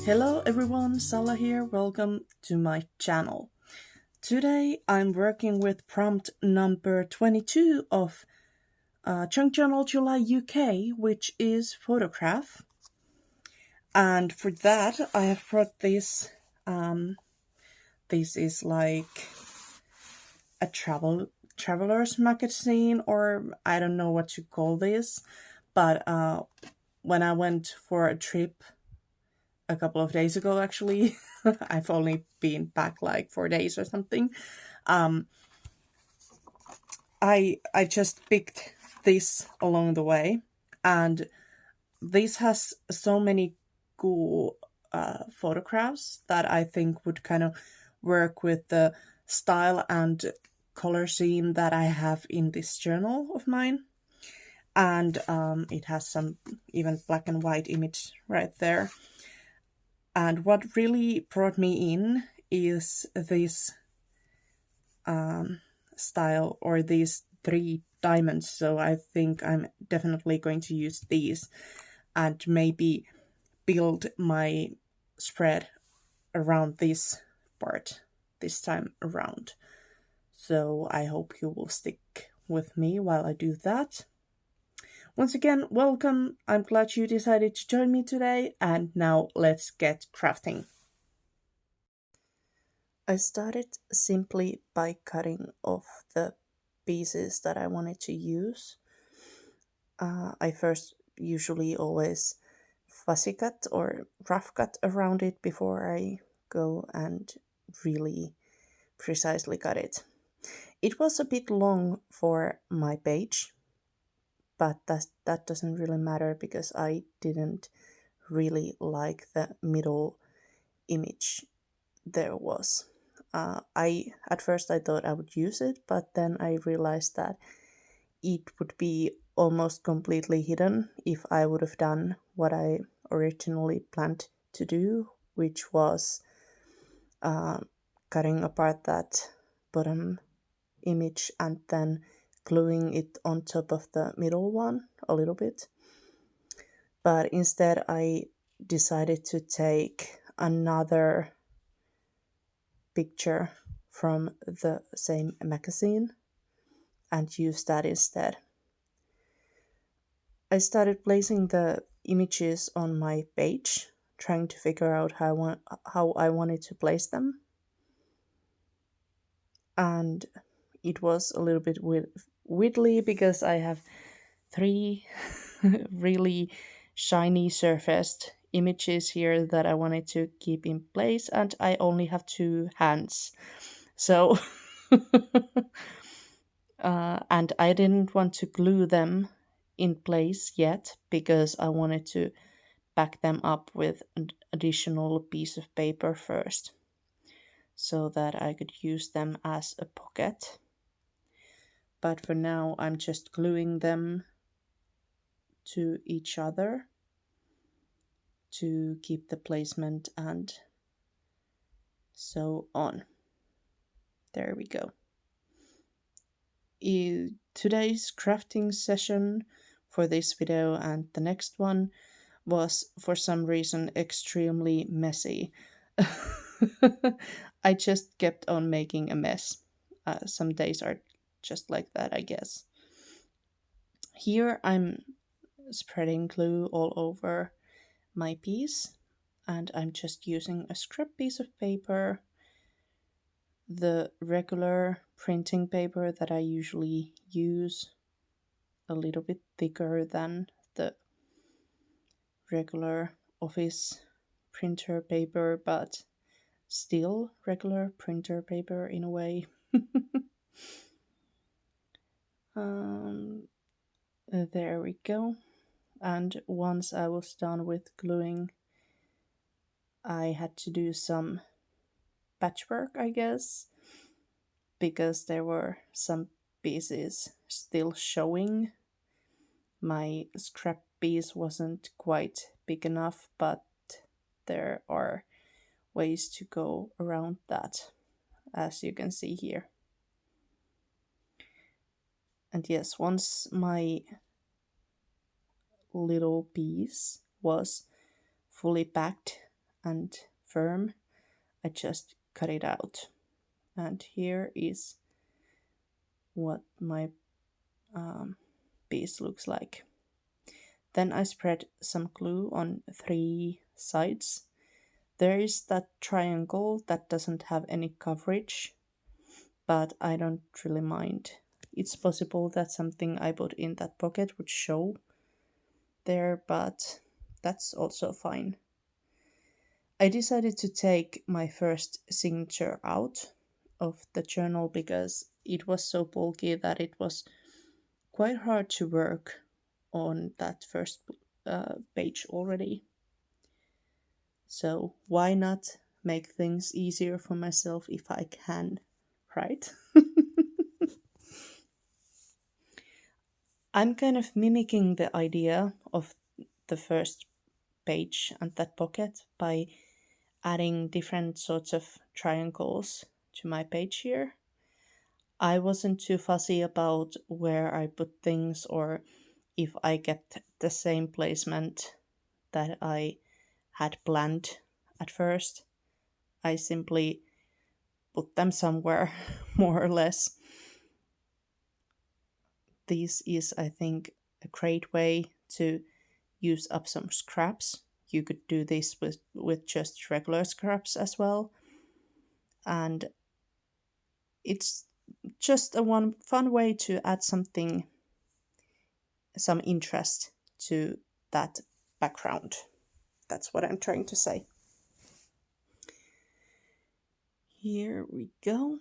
Hello everyone, Sala here. Welcome to my channel. Today I'm working with prompt number 22 of Chunk Journal July UK, which is photograph. And for that I have brought this. This is like a traveler's magazine, or I don't know what to call this. But when I went for a trip a couple of days ago, actually, I've only been back like 4 days or something. Um, I just picked this along the way, and this has so many cool photographs that I think would kind of work with the style and color scheme that I have in this journal of mine. And it has some even black and white image right there. And what really brought me in is this style, or these three diamonds. So I think I'm definitely going to use these and maybe build my spread around this part this time around. So I hope you will stick with me while I do that. Once again, welcome. I'm glad you decided to join me today, and now let's get crafting. I started simply by cutting off the pieces that I wanted to use. I first usually always fussy cut or rough cut around it before I go and really precisely cut it. It was a bit long for my page, but that doesn't really matter because I didn't really like the middle image there was. I at first I thought I would use it, but then I realized that it would be almost completely hidden if I would have done what I originally planned to do, which was uh, cutting apart that bottom image and then gluing it on top of the middle one a little bit. But instead, I decided to take another picture from the same magazine and use that instead. I started placing the images on my page, trying to figure out how I wanted to place them. And it was a little bit wiggly because I have three really shiny surfaced images here that I wanted to keep in place, and I only have two hands. So, and I didn't want to glue them in place yet because I wanted to back them up with an additional piece of paper first so that I could use them as a pocket. But for now, I'm just gluing them to each other to keep the placement and so on. There we go. Today's crafting session for this video and the next one was for some reason extremely messy. I just kept on making a mess. Some days are just like that, I guess. Here I'm spreading glue all over my piece, and I'm just using a scrap piece of paper, the regular printing paper that I usually use, a little bit thicker than the regular office printer paper, but still regular printer paper in a way. um, there we go. And once I was done with gluing, I had to do some patchwork, I guess, because there were some pieces still showing. My scrap piece wasn't quite big enough, but there are ways to go around that, as you can see here. And yes, once my little piece was fully packed and firm, I just cut it out. And here is what my piece looks like. Then I spread some glue on 3 sides. There is that triangle that doesn't have any coverage, but I don't really mind. It's possible that something I put in that pocket would show there, but that's also fine. I decided to take my first signature out of the journal because it was so bulky that it was quite hard to work on that first page already. So why not make things easier for myself if I can, right? I'm kind of mimicking the idea of the first page and that pocket by adding different sorts of triangles to my page here. I wasn't too fussy about where I put things or if I kept the same placement that I had planned at first. I simply put them somewhere, more or less. This is, I think, a great way to use up some scraps. You could do this with just regular scraps as well. And it's just a one fun way to add something, some interest to that background. That's what I'm trying to say. Here we go.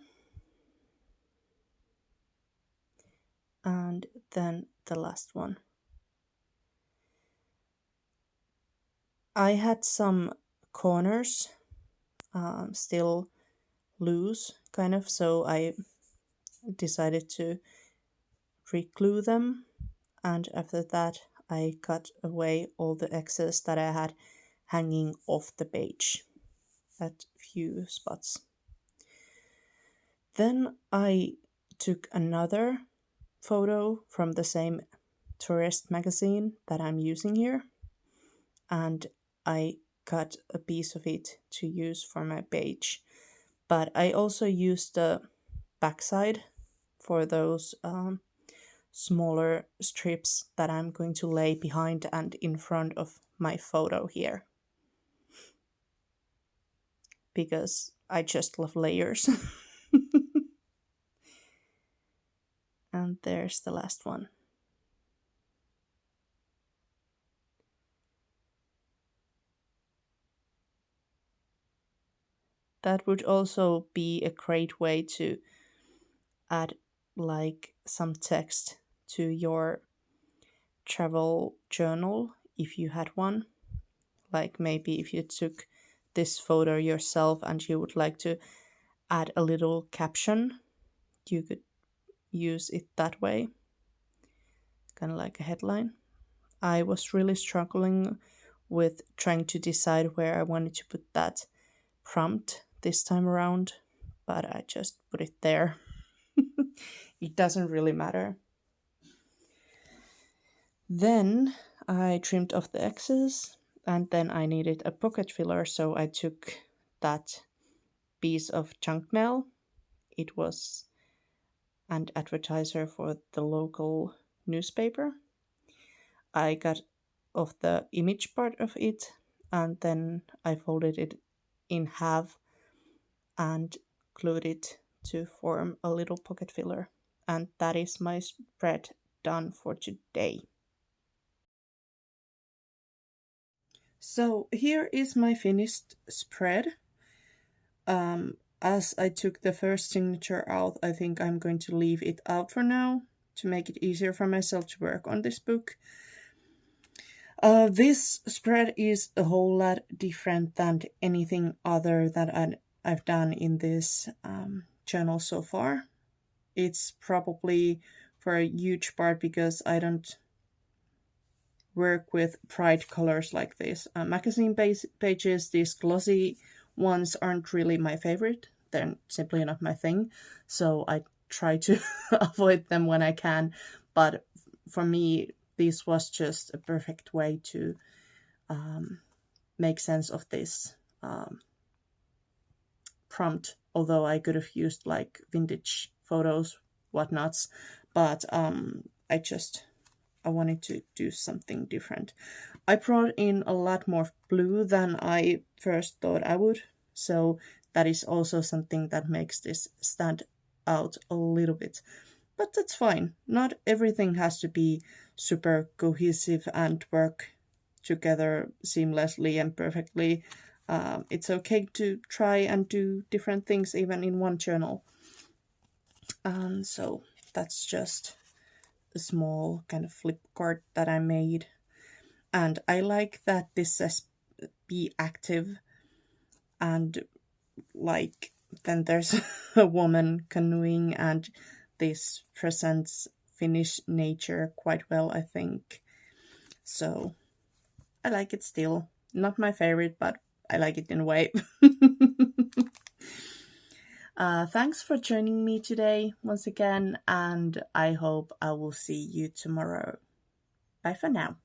And then the last one. I had some corners still loose, kind of, so I decided to re-glue them, and after that I cut away all the excess that I had hanging off the page at few spots. Then I took another photo from the same tourist magazine that I'm using here, and I cut a piece of it to use for my page. But I also used the backside for those smaller strips that I'm going to lay behind and in front of my photo here. Because I just love layers. And there's the last one. That would also be a great way to add like some text to your travel journal if you had one. Like maybe if you took this photo yourself and you would like to add a little caption, you could use it that way, kind of like a headline. I was really struggling with trying to decide where I wanted to put that prompt this time around, but I just put it there. It doesn't really matter. Then I trimmed off the excess, and then I needed a pocket filler, so I took that piece of junk mail. It was an advertiser for the local newspaper. I got off the image part of it, and then I folded it in half and glued it to form a little pocket filler. And that is my spread done for today. So here is my finished spread. As I took the first signature out, I think I'm going to leave it out for now to make it easier for myself to work on this book. This spread is a whole lot different than anything other that I've done in this journal so far. It's probably for a huge part because I don't work with bright colors like this. Magazine pages, these glossy ones aren't really my favorite. They're simply not my thing. So I try to avoid them when I can. But for me, this was just a perfect way to make sense of this prompt, although I could have used like vintage photos, whatnots, but I wanted to do something different. I brought in a lot more blue than I first thought I would, so that is also something that makes this stand out a little bit. But that's fine. Not everything has to be super cohesive and work together seamlessly and perfectly. It's okay to try and do different things even in one journal. And so that's just a small kind of flip card that I made. And I like that this says be active, and like then there's a woman canoeing, and this presents Finnish nature quite well, I think. So I like it still. Not my favorite, but I like it in a way. Thanks for joining me today once again, and I hope I will see you tomorrow. Bye for now.